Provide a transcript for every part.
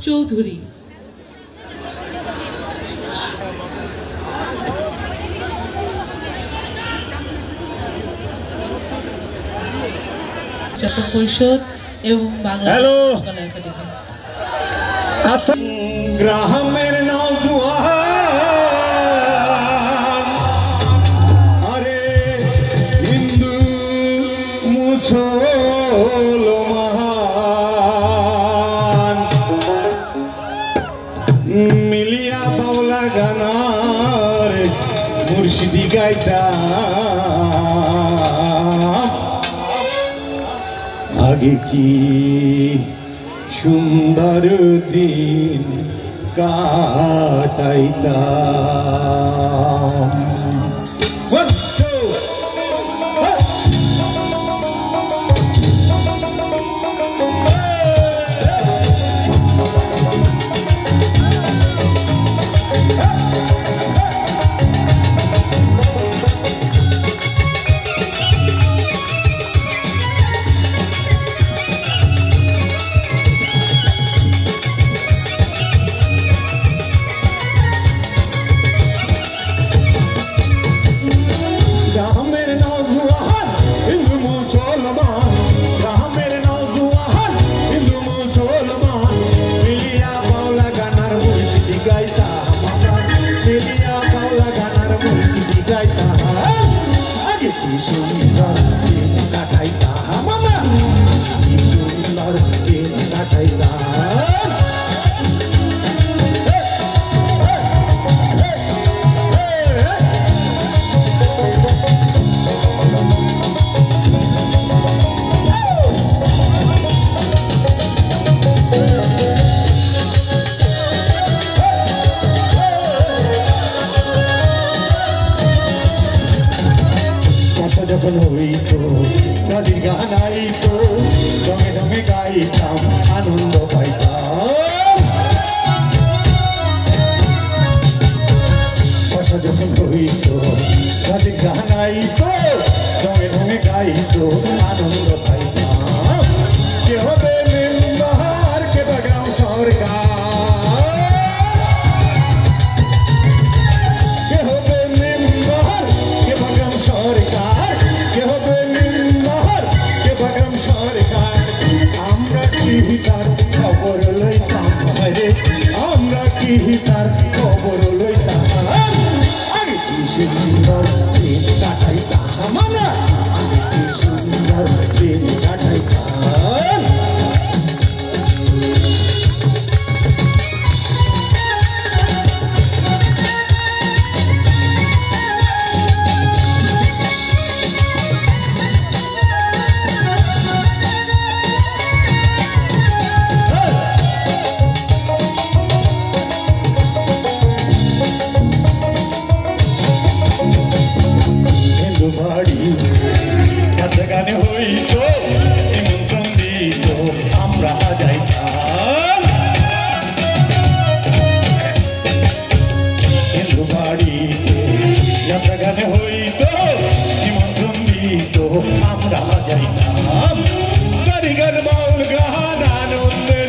চৌধুরী। পরিষদ এবং বাংলা গ্রামের নওজোয়ান আরে হিন্দু মুসলমান মিলিয়া বাউলা গানার মুর্শিদি গাইতা আগে কি সুন্দর দিন কাটাইতাম। যখন হইতো নদীর গান আইতো রঙে রঙে গাইতাম আনন্দ পাইতাম। বর্ষা যখন হইতো নদীর গান আইতো রঙে রঙে গাইতো আনন্দ পাইতাম। কে হবে মেম্বার কে বা গ্রাম সরকার, কে হবে মেম্বার কে বা গ্রাম সরকার, তার খবর লইতাম রে, আমরা কি তার খবর লইতাম। আগে কি সুন্দর দিন কাটাইতাম আমরা, আগে কি সুন্দর দিন কাটাইতাম। গানে হইতো নিমন্ত্রণ দিত আমরা যাইতাম। হিন্দু বাড়িতে যাত্রা গানে হইতো নিমন্ত্রণ দিত আমরা যাইতাম। কারিগর বাউল গান আনন্দে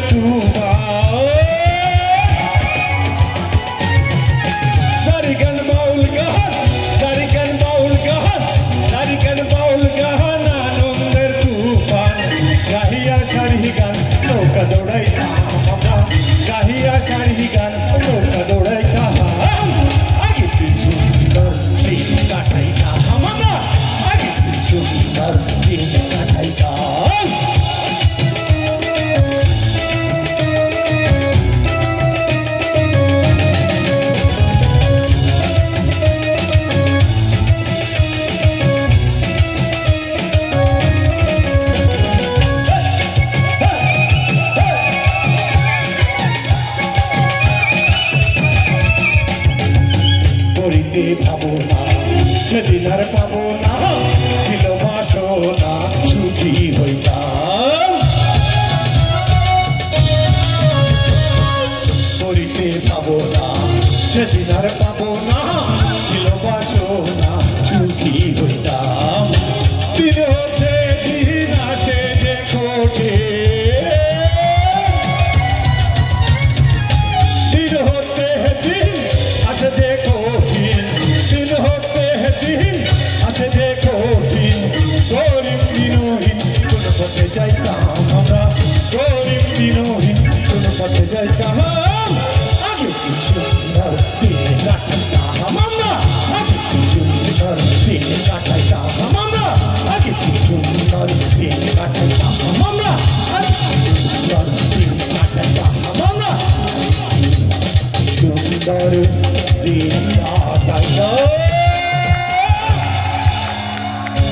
কারিগর বাউল গান, কারিগর বাউল গান, কারিগর বাউল গান আনন্দের তুফান। গাহিয়া সারি গান নৌকা দৌড়াইতাম আমরা, গাহিয়া সারি গান নৌকা দৌড়াইতাম। আগে কি সুন্দর দিন কাটাইতাম আমরা, আগে কি সুন্দর দিন কাটাইতাম। পাবো না সেদিন আর পাবো না, ছিল বাসনা সুখী হইতাম। করিতে পাবো না সেদিন আর পাবো না,